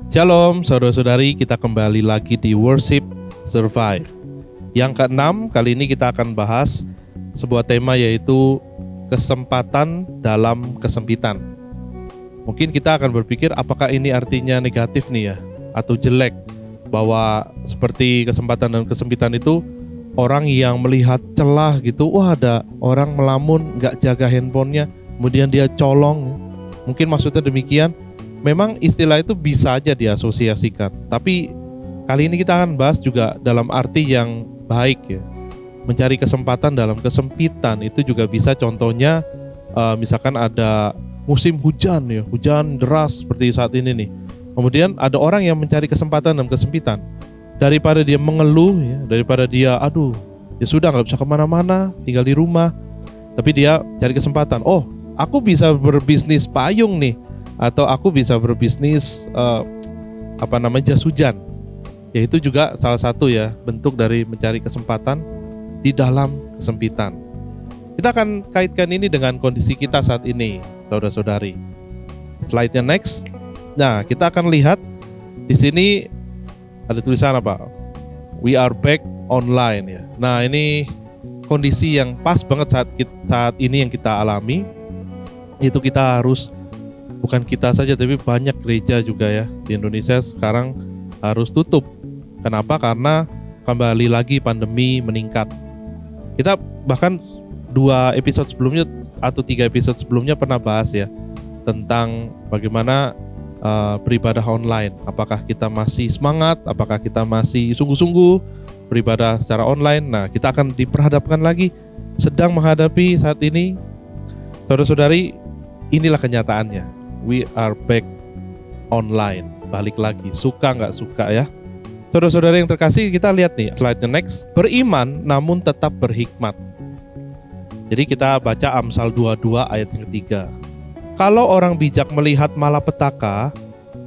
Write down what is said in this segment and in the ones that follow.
Shalom saudara-saudari, kita kembali lagi di Worship Survive. Yang keenam, kali ini kita akan bahas sebuah tema yaitu kesempatan dalam kesempitan. Mungkin kita akan berpikir apakah ini artinya negatif nih ya, atau jelek, bahwa seperti kesempatan dan kesempitan itu orang yang melihat celah gitu, wah ada orang melamun gak jaga handphonenya, kemudian dia colong. Mungkin maksudnya demikian. Memang istilah itu bisa aja diasosiasikan, tapi kali ini kita akan bahas juga dalam arti yang baik ya. Mencari kesempatan dalam kesempitan itu juga bisa, contohnya misalkan ada musim hujan ya, hujan deras seperti saat ini nih. Kemudian ada orang yang mencari kesempatan dalam kesempitan. Daripada dia mengeluh ya, daripada dia ya sudah nggak bisa kemana-mana, tinggal di rumah. Tapi dia cari kesempatan, oh aku bisa berbisnis payung nih, atau aku bisa berbisnis jas hujan. Ya itu juga salah satu ya bentuk dari mencari kesempatan di dalam kesempitan. Kita akan kaitkan ini dengan kondisi kita saat ini, saudara-saudari. Slide-nya next. Nah, kita akan lihat di sini ada tulisan apa? We are back online ya. Nah, ini kondisi yang pas banget saat ini yang kita alami. Itu kita harus, bukan kita saja tapi banyak gereja juga ya di Indonesia sekarang harus tutup. Kenapa? Karena kembali lagi pandemi meningkat. Kita bahkan 2 episode sebelumnya atau 3 episode sebelumnya pernah bahas ya tentang bagaimana beribadah online. Apakah kita masih semangat? Apakah kita masih sungguh-sungguh beribadah secara online? Nah, kita akan diperhadapkan lagi sedang menghadapi saat ini. Saudara-saudari, inilah kenyataannya. We are back online. Balik lagi, suka nggak suka ya. Saudara-saudara yang terkasih, kita lihat nih slide-nya next. Beriman namun tetap berhikmat. Jadi kita baca Amsal 22 ayat yang ketiga. Kalau orang bijak melihat malapetaka,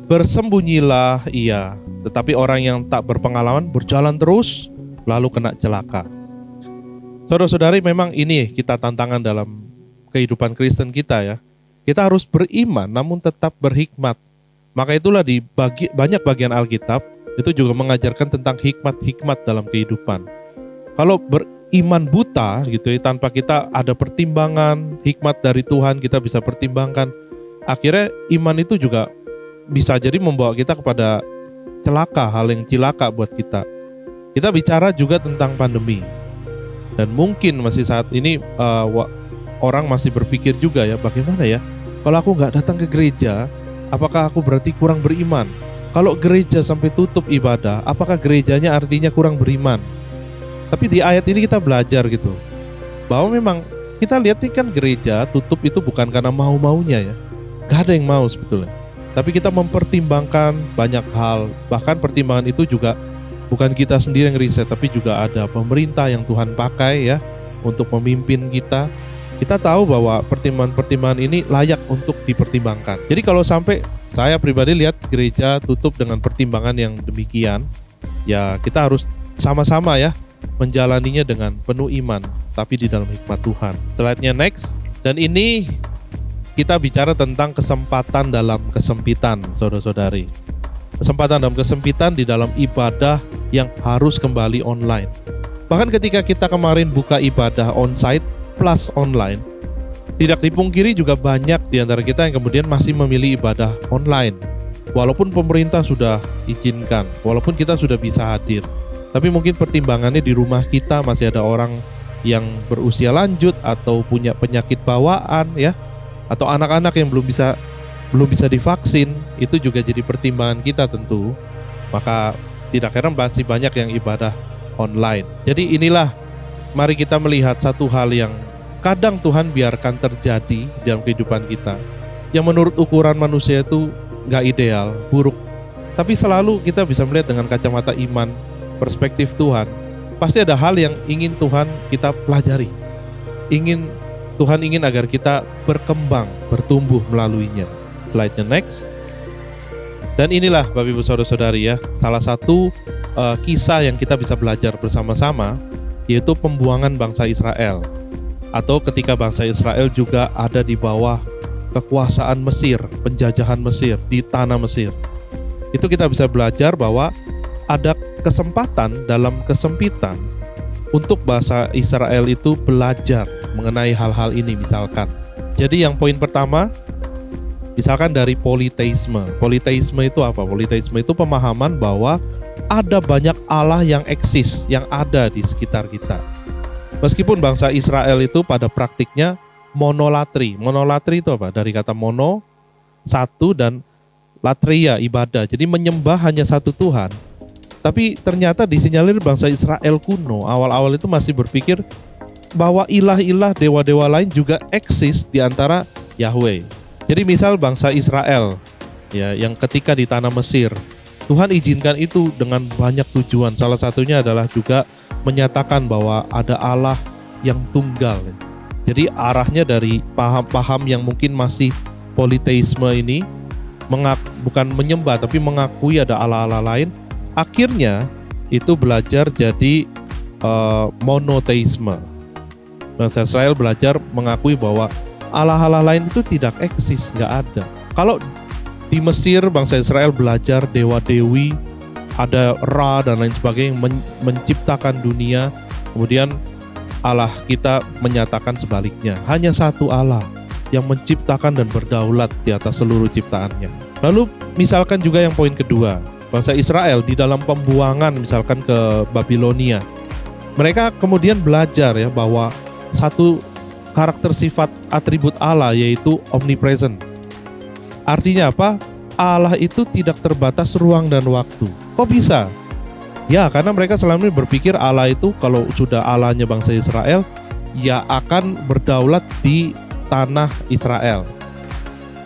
bersembunyilah ia. Tetapi orang yang tak berpengalaman berjalan terus, lalu kena celaka. Saudara-saudari, memang ini kita tantangan dalam kehidupan Kristen kita ya. Kita harus beriman namun tetap berhikmat. Maka itulah di banyak bagian Alkitab itu juga mengajarkan tentang hikmat-hikmat dalam kehidupan. Kalau beriman buta gitu ya, tanpa kita ada pertimbangan hikmat dari Tuhan, kita bisa pertimbangkan, akhirnya iman itu juga bisa jadi membawa kita kepada celaka, hal yang cilaka buat kita. Kita bicara juga tentang pandemi. Dan mungkin masih saat ini orang masih berpikir juga ya, bagaimana ya, kalau aku nggak datang ke gereja, apakah aku berarti kurang beriman? Kalau gereja sampai tutup ibadah, apakah gerejanya artinya kurang beriman? Tapi di ayat ini kita belajar gitu, bahwa memang kita lihat nih kan gereja tutup itu bukan karena mau-maunya ya, nggak ada yang mau sebetulnya. Tapi kita mempertimbangkan banyak hal, bahkan pertimbangan itu juga bukan kita sendiri yang riset, tapi juga ada pemerintah yang Tuhan pakai ya untuk memimpin kita. Kita tahu bahwa pertimbangan-pertimbangan ini layak untuk dipertimbangkan. Jadi kalau sampai saya pribadi lihat gereja tutup dengan pertimbangan yang demikian, ya kita harus sama-sama ya menjalaninya dengan penuh iman, tapi di dalam hikmat Tuhan. Slide-nya next. Dan ini kita bicara tentang kesempatan dalam kesempitan, saudara-saudari. Kesempatan dalam kesempitan di dalam ibadah yang harus kembali online. Bahkan ketika kita kemarin buka ibadah onsite plus online, tidak dipungkiri juga banyak di antara kita yang kemudian masih memilih ibadah online. Walaupun pemerintah sudah izinkan, walaupun kita sudah bisa hadir, tapi mungkin pertimbangannya di rumah kita masih ada orang yang berusia lanjut atau punya penyakit bawaan ya, atau anak-anak yang belum bisa divaksin. Itu juga jadi pertimbangan kita tentu. Maka tidak heran masih banyak yang ibadah online. Jadi inilah, mari kita melihat satu hal yang kadang Tuhan biarkan terjadi dalam kehidupan kita, yang menurut ukuran manusia itu gak ideal, buruk. Tapi selalu kita bisa melihat dengan kacamata iman, perspektif Tuhan. Pasti ada hal yang ingin Tuhan kita pelajari. Tuhan ingin agar kita berkembang, bertumbuh melaluinya. Slide-nya next. Dan inilah Bapak Ibu Saudara-saudari ya, salah satu kisah yang kita bisa belajar bersama-sama, yaitu pembuangan bangsa Israel. Atau ketika bangsa Israel juga ada di bawah kekuasaan Mesir, penjajahan Mesir di tanah Mesir. itu kita bisa belajar bahwa ada kesempatan dalam kesempitan untuk bangsa Israel itu belajar mengenai hal-hal ini misalkan. Jadi yang poin pertama, misalkan dari politeisme. Politeisme itu apa? Politeisme itu pemahaman bahwa ada banyak Allah yang eksis, yang ada di sekitar kita. Meskipun bangsa Israel itu pada praktiknya monolatri. Monolatri itu apa? Dari kata mono, satu, dan latria, ibadah. Jadi menyembah hanya satu Tuhan. Tapi ternyata disinyalir bangsa Israel kuno awal-awal itu masih berpikir bahwa ilah-ilah, dewa-dewa lain juga eksis di antara Yahweh. Jadi misal bangsa Israel ya, yang ketika di tanah Mesir, Tuhan izinkan itu dengan banyak tujuan. Salah satunya adalah juga menyatakan bahwa ada Allah yang tunggal. Jadi arahnya dari paham-paham yang mungkin masih politeisme ini, bukan menyembah tapi mengakui ada Allah-Allah lain, akhirnya itu belajar jadi monoteisme. Bangsa Israel belajar mengakui bahwa Allah-Allah lain itu tidak eksis, nggak ada. Kalau di Mesir bangsa Israel belajar dewa-dewi, ada Ra dan lain sebagainya yang menciptakan dunia. Kemudian Allah kita menyatakan sebaliknya, hanya satu Allah yang menciptakan dan berdaulat di atas seluruh ciptaannya. Lalu misalkan juga yang poin kedua, bangsa Israel di dalam pembuangan misalkan ke Babilonia, mereka kemudian belajar ya bahwa satu karakter sifat atribut Allah yaitu omnipresent. Artinya apa? Allah itu tidak terbatas ruang dan waktu. Kok bisa? Ya karena mereka selama ini berpikir Allah itu kalau sudah Allahnya bangsa Israel, ya akan berdaulat di tanah Israel.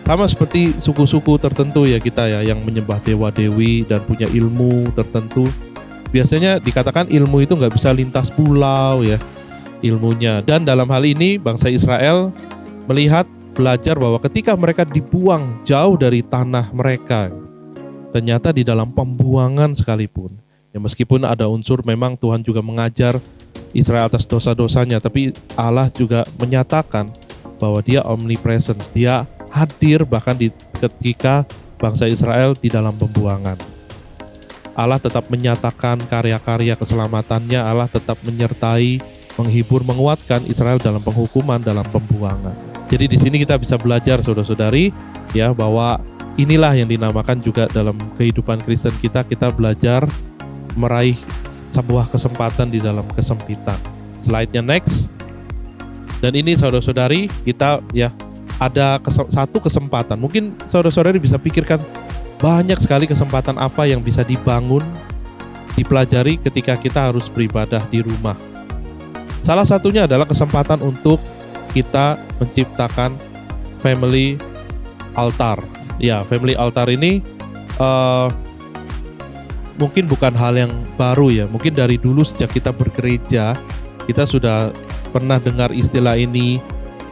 Sama seperti suku-suku tertentu ya kita ya yang menyembah dewa-dewi dan punya ilmu tertentu. Biasanya dikatakan ilmu itu nggak bisa lintas pulau ya ilmunya. Dan dalam hal ini bangsa Israel melihat, belajar bahwa ketika mereka dibuang jauh dari tanah mereka, ternyata di dalam pembuangan sekalipun, ya meskipun ada unsur memang Tuhan juga mengajar Israel atas dosa-dosanya, tapi Allah juga menyatakan bahwa dia omnipresence, dia hadir bahkan ketika bangsa Israel di dalam pembuangan. Allah tetap menyatakan karya-karya keselamatannya, Allah tetap menyertai, menghibur, menguatkan Israel dalam penghukuman, dalam pembuangan. Jadi di sini kita bisa belajar saudara-saudari ya bahwa inilah yang dinamakan juga dalam kehidupan Kristen kita belajar meraih sebuah kesempatan di dalam kesempitan. Slide-nya next. Dan ini saudara-saudari kita ya ada satu kesempatan. Mungkin saudara-saudari bisa pikirkan banyak sekali kesempatan apa yang bisa dibangun, dipelajari ketika kita harus beribadah di rumah. Salah satunya adalah kesempatan untuk kita menciptakan family altar. Ya, family altar ini mungkin bukan hal yang baru ya. Mungkin dari dulu sejak kita bergereja, kita sudah pernah dengar istilah ini.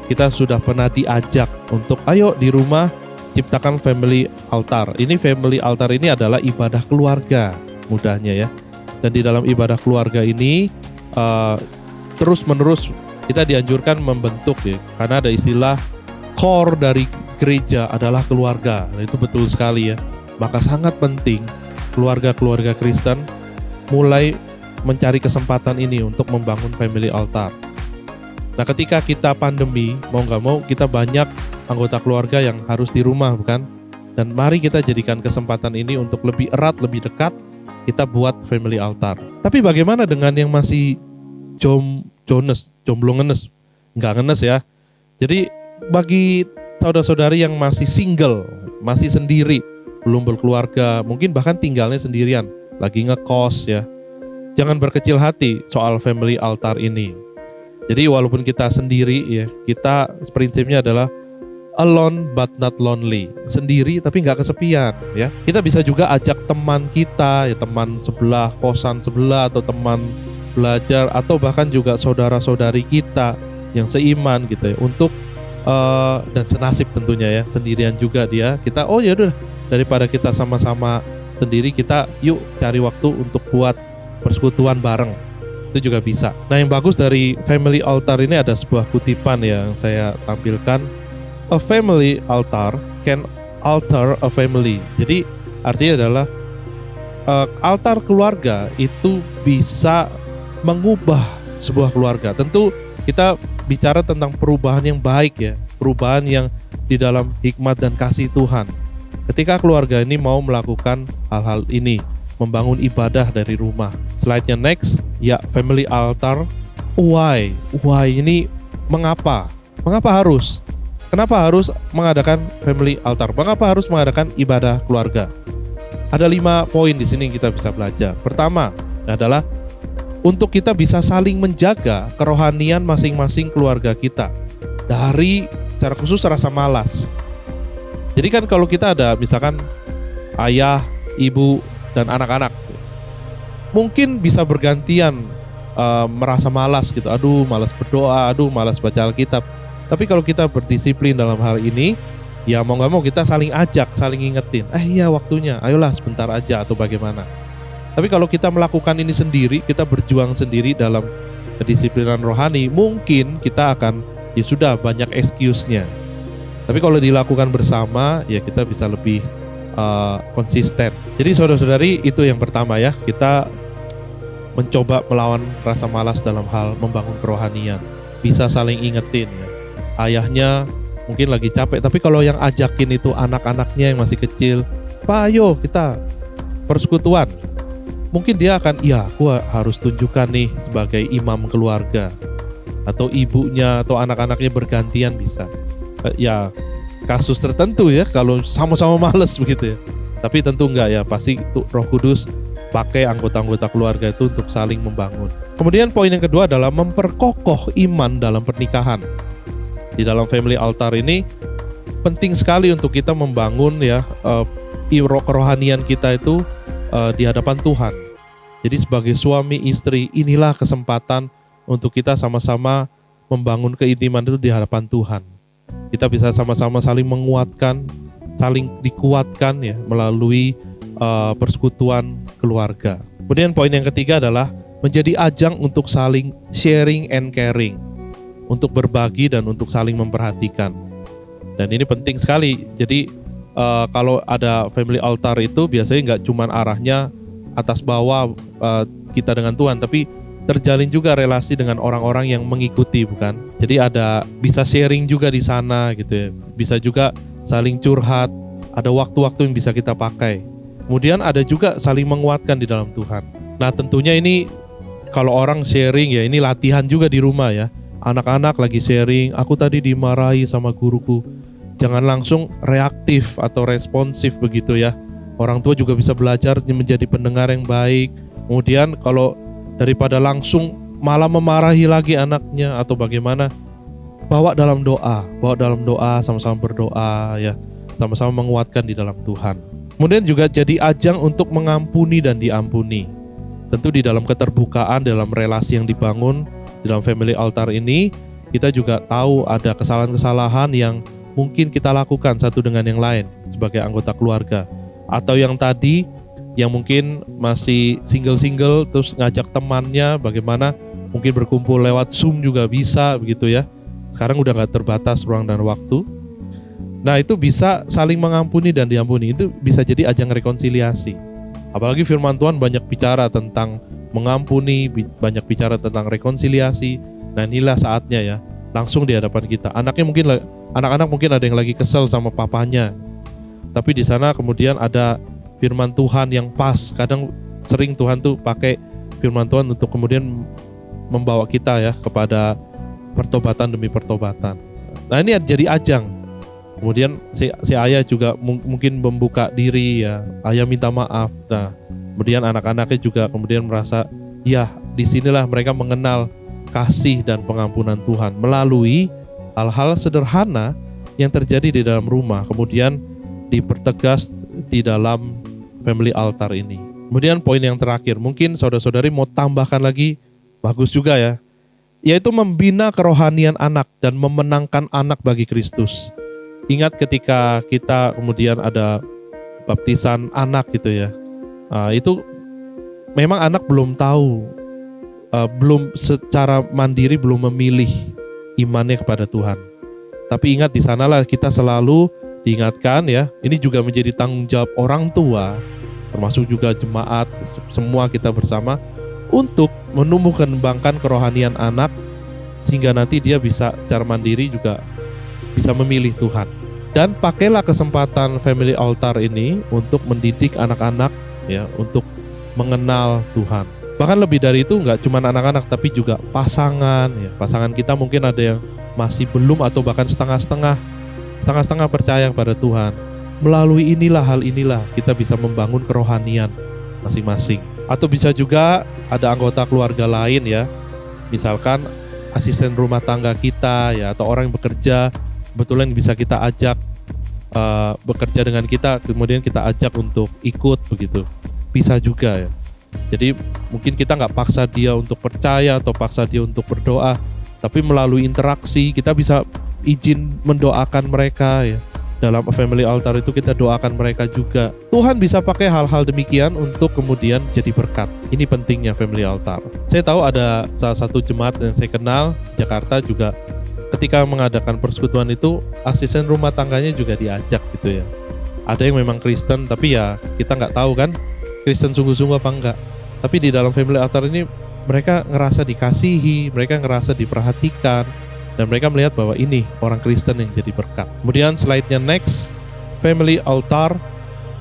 Kita sudah pernah diajak untuk ayo di rumah ciptakan family altar. Ini family altar ini adalah ibadah keluarga mudahnya ya. Dan di dalam ibadah keluarga ini terus menerus kita dianjurkan membentuk ya, karena ada istilah core dari gereja adalah keluarga. Nah, itu betul sekali ya. Maka sangat penting keluarga-keluarga Kristen mulai mencari kesempatan ini untuk membangun family altar. Nah ketika kita pandemi, mau gak mau kita banyak anggota keluarga yang harus di rumah bukan? Dan mari kita jadikan kesempatan ini untuk lebih erat, lebih dekat, kita buat family altar. Tapi bagaimana dengan yang masih jomblo ngenes? Nggak ngenes ya. Jadi bagi saudara-saudari yang masih single, masih sendiri, belum berkeluarga, mungkin bahkan tinggalnya sendirian, lagi ngekos ya, jangan berkecil hati soal family altar ini. Jadi walaupun kita sendiri ya, kita prinsipnya adalah alone but not lonely, sendiri tapi nggak kesepian ya. Kita bisa juga ajak teman kita, ya teman sebelah, kosan sebelah, atau teman belajar, atau bahkan juga saudara-saudari kita yang seiman gitu ya, untuk dan senasib tentunya ya, sendirian juga dia. Kita oh ya udah, daripada kita sama-sama sendiri, kita yuk cari waktu untuk buat persekutuan bareng. Itu juga bisa. Nah yang bagus dari family altar ini ada sebuah kutipan yang saya tampilkan. A family altar can alter a family. Jadi Artinya adalah altar keluarga itu bisa mengubah sebuah keluarga. Tentu kita bicara tentang perubahan yang baik ya, perubahan yang di dalam hikmat dan kasih Tuhan. Ketika keluarga ini mau melakukan hal-hal ini, membangun ibadah dari rumah. Slide-nya next, ya, family altar. Why ini mengapa? Mengapa harus? Kenapa harus mengadakan family altar? Mengapa harus mengadakan ibadah keluarga? Ada 5 poin di sini kita bisa belajar. Pertama adalah untuk kita bisa saling menjaga kerohanian masing-masing keluarga kita dari secara khusus rasa malas. Jadi kan kalau kita ada misalkan ayah, ibu, dan anak-anak, mungkin bisa bergantian merasa malas gitu. Aduh, malas berdoa, aduh, malas baca Alkitab. Tapi kalau kita berdisiplin dalam hal ini, ya mau gak mau kita saling ajak, saling ingetin. Iya waktunya, ayolah sebentar aja atau bagaimana. Tapi kalau kita melakukan ini sendiri, kita berjuang sendiri dalam kedisiplinan rohani, mungkin kita akan, ya sudah, banyak excuse-nya. Tapi kalau dilakukan bersama, ya kita bisa lebih konsisten. Jadi saudara-saudari, itu yang pertama ya, kita mencoba melawan rasa malas dalam hal membangun kerohanian. Bisa saling ingetin ya. Ayahnya mungkin lagi capek, tapi kalau yang ajakin itu anak-anaknya yang masih kecil, Pak ayo kita persekutuan. Mungkin dia akan, iya aku harus tunjukkan nih sebagai imam keluarga. Atau ibunya atau anak-anaknya bergantian bisa. Ya kasus tertentu ya kalau sama-sama males begitu ya. Tapi tentu enggak ya, pasti Roh Kudus pakai anggota-anggota keluarga itu untuk saling membangun. Kemudian poin yang kedua adalah memperkokoh iman dalam pernikahan. Di dalam family altar ini penting sekali untuk kita membangun ya kerohanian kita itu di hadapan Tuhan. Jadi sebagai suami istri, inilah kesempatan untuk kita sama-sama membangun keintiman itu di hadapan Tuhan. Kita bisa sama-sama saling menguatkan, saling dikuatkan ya melalui persekutuan keluarga. Kemudian poin yang ketiga adalah menjadi ajang untuk saling sharing and caring, untuk berbagi dan untuk saling memperhatikan. Dan ini penting sekali. Jadi kalau ada family altar itu biasanya nggak cuma arahnya atas bawah kita dengan Tuhan, tapi terjalin juga relasi dengan orang-orang yang mengikuti, bukan? Jadi ada bisa sharing juga di sana gitu ya. Bisa juga saling curhat, ada waktu-waktu yang bisa kita pakai. Kemudian ada juga saling menguatkan di dalam Tuhan. Nah tentunya ini kalau orang sharing ya, ini latihan juga di rumah ya. Anak-anak lagi sharing, aku tadi dimarahi sama guruku. Jangan langsung reaktif atau responsif begitu ya. Orang tua juga bisa belajar menjadi pendengar yang baik. Kemudian kalau daripada langsung malah memarahi lagi anaknya atau bagaimana, bawa dalam doa, sama-sama berdoa ya, sama-sama menguatkan di dalam Tuhan. Kemudian juga jadi ajang untuk mengampuni dan diampuni. Tentu di dalam keterbukaan, dalam relasi yang dibangun di dalam family altar ini, kita juga tahu ada kesalahan-kesalahan yang mungkin kita lakukan satu dengan yang lain sebagai anggota keluarga. Atau yang tadi, yang mungkin masih single-single terus ngajak temannya, bagaimana mungkin berkumpul lewat Zoom juga bisa begitu ya. Sekarang udah gak terbatas ruang dan waktu. Nah itu bisa saling mengampuni dan diampuni, itu bisa jadi ajang rekonsiliasi. Apalagi firman Tuhan banyak bicara tentang mengampuni, banyak bicara tentang rekonsiliasi. Nah inilah saatnya ya, langsung di hadapan kita. Anak-anak mungkin ada yang lagi kesel sama papanya, tapi di sana kemudian ada firman Tuhan yang pas. Kadang sering Tuhan tuh pakai firman Tuhan untuk kemudian membawa kita ya kepada pertobatan demi pertobatan. Nah ini jadi ajang. Kemudian si ayah juga mungkin membuka diri ya, ayah minta maaf. Nah, kemudian anak-anaknya juga kemudian merasa, ya disinilah mereka mengenal kasih dan pengampunan Tuhan melalui hal-hal sederhana yang terjadi di dalam rumah, kemudian dipertegas di dalam family altar ini. Kemudian poin yang terakhir, mungkin saudara-saudari mau tambahkan lagi, bagus juga ya, yaitu membina kerohanian anak dan memenangkan anak bagi Kristus. Ingat ketika kita kemudian ada baptisan anak gitu ya, itu memang anak belum tahu, belum secara mandiri belum memilih imannya kepada Tuhan. Tapi ingat di sanalah kita selalu diingatkan ya, ini juga menjadi tanggung jawab orang tua, termasuk juga jemaat, semua kita bersama untuk menumbuh kembangkan kerohanian anak sehingga nanti dia bisa secara mandiri juga bisa memilih Tuhan. Dan pakailah kesempatan family altar ini untuk mendidik anak-anak ya, untuk mengenal Tuhan. Bahkan lebih dari itu, nggak cuma anak-anak tapi juga pasangan ya. Pasangan kita mungkin ada yang masih belum atau bahkan setengah-setengah percaya kepada Tuhan. Melalui hal inilah kita bisa membangun kerohanian masing-masing. Atau bisa juga ada anggota keluarga lain ya, misalkan asisten rumah tangga kita ya, atau orang yang bekerja kebetulan bisa kita ajak bekerja dengan kita, kemudian kita ajak untuk ikut begitu, bisa juga ya. Jadi mungkin kita nggak paksa dia untuk percaya atau paksa dia untuk berdoa, tapi melalui interaksi kita bisa izin mendoakan mereka ya. Dalam family altar itu kita doakan mereka juga. Tuhan bisa pakai hal-hal demikian untuk kemudian jadi berkat. Ini pentingnya family altar. Saya tahu ada salah satu jemaat yang saya kenal Jakarta juga, ketika mengadakan persekutuan itu asisten rumah tangganya juga diajak gitu ya. Ada yang memang Kristen tapi ya kita nggak tahu kan Kristen sungguh-sungguh apa enggak. Tapi di dalam family altar ini mereka ngerasa dikasihi, mereka ngerasa diperhatikan, dan mereka melihat bahwa ini orang Kristen yang jadi berkat. Kemudian slide-nya next, family altar,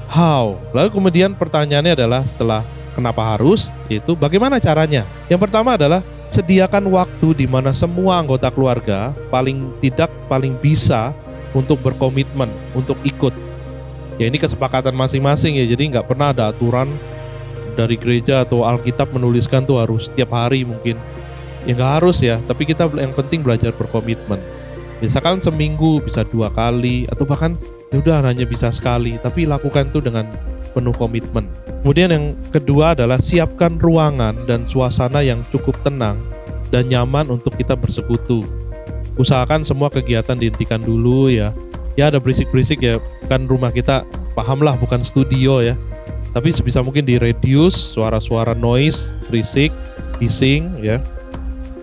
how? Lalu kemudian pertanyaannya adalah setelah kenapa harus, yaitu bagaimana caranya? Yang pertama adalah sediakan waktu di mana semua anggota keluarga paling bisa untuk berkomitmen, untuk ikut. Ya ini kesepakatan masing-masing ya, jadi nggak pernah ada aturan dari gereja atau Alkitab menuliskan tuh harus setiap hari mungkin. Ya nggak harus ya, tapi kita yang penting belajar berkomitmen. Misalkan seminggu bisa 2 kali atau bahkan ya udah hanya bisa sekali, tapi lakukan itu dengan penuh komitmen. Kemudian yang kedua adalah siapkan ruangan dan suasana yang cukup tenang dan nyaman untuk kita bersekutu. Usahakan semua kegiatan dihentikan dulu ya. Ya ada berisik-berisik ya, kan rumah kita pahamlah bukan studio ya. Tapi sebisa mungkin di-reduce suara-suara noise, berisik, bising ya.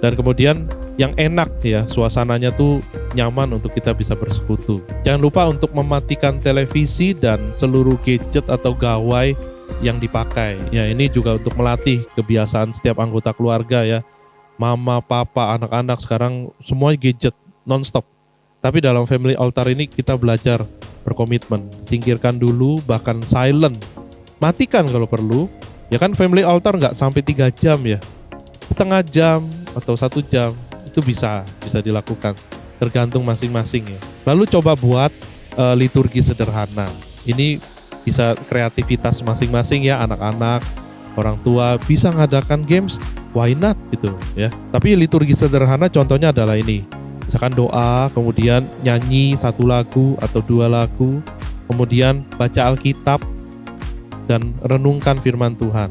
Dan kemudian yang enak ya, suasananya tuh nyaman untuk kita bisa bersekutu. Jangan lupa untuk mematikan televisi dan seluruh gadget atau gawai yang dipakai. Ya ini juga untuk melatih kebiasaan setiap anggota keluarga ya. Mama, papa, anak-anak sekarang semua gadget non-stop. Tapi dalam family altar ini kita belajar berkomitmen. Singkirkan dulu, bahkan silent. Matikan kalau perlu. Ya kan family altar nggak sampai 3 jam ya. Setengah jam atau 1 jam itu bisa dilakukan, tergantung masing-masing ya. Lalu coba buat liturgi sederhana. Ini bisa kreativitas masing-masing ya, anak-anak, orang tua bisa ngadakan games, why not gitu ya. Tapi liturgi sederhana contohnya adalah ini. Misalkan doa, kemudian nyanyi 1 lagu atau 2 lagu, kemudian baca Alkitab dan renungkan firman Tuhan.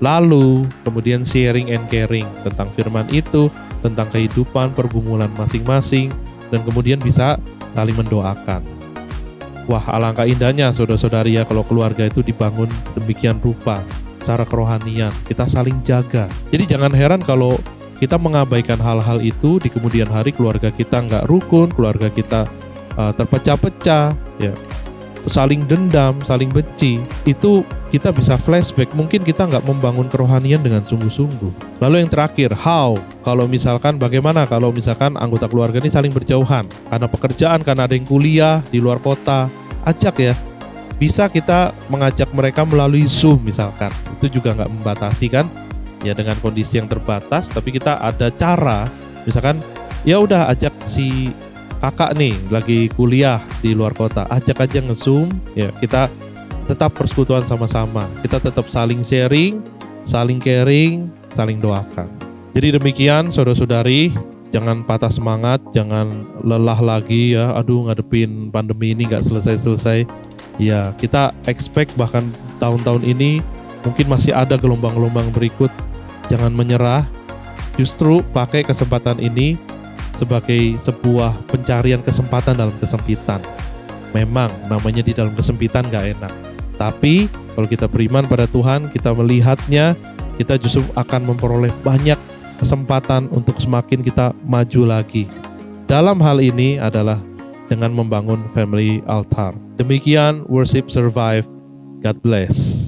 Lalu kemudian sharing and caring tentang firman itu, tentang kehidupan, pergumulan masing-masing, dan kemudian bisa saling mendoakan. Wah, alangkah indahnya saudara-saudari ya kalau keluarga itu dibangun demikian rupa, secara kerohanian, kita saling jaga. Jadi jangan heran kalau kita mengabaikan hal-hal itu, di kemudian hari keluarga kita nggak rukun, keluarga kita terpecah-pecah, ya, saling dendam, saling benci. Itu kita bisa flashback, mungkin kita nggak membangun kerohanian dengan sungguh-sungguh. Lalu yang terakhir, how? Kalau misalkan bagaimana kalau misalkan anggota keluarga ini saling berjauhan karena pekerjaan, karena ada yang kuliah di luar kota, ajak ya. Bisa kita mengajak mereka melalui Zoom misalkan. Itu juga nggak membatasi kan? Ya dengan kondisi yang terbatas, tapi kita ada cara. Misalkan ya udah ajak si kakak nih lagi kuliah di luar kota, ajak aja nge-Zoom ya, kita tetap persekutuan sama-sama, kita tetap saling sharing, saling caring, saling doakan. Jadi demikian saudara-saudari, jangan patah semangat, jangan lelah lagi ya, aduh ngadepin pandemi ini gak selesai-selesai. Ya kita expect bahkan tahun-tahun ini mungkin masih ada gelombang-gelombang berikut. Jangan menyerah, justru pakai kesempatan ini sebagai sebuah pencarian kesempatan dalam kesempitan. Memang namanya di dalam kesempitan gak enak, tapi kalau kita beriman pada Tuhan, kita melihatnya, kita justru akan memperoleh banyak kesempatan untuk semakin kita maju lagi. Dalam hal ini adalah dengan membangun family altar. Demikian Worship Survive. God bless.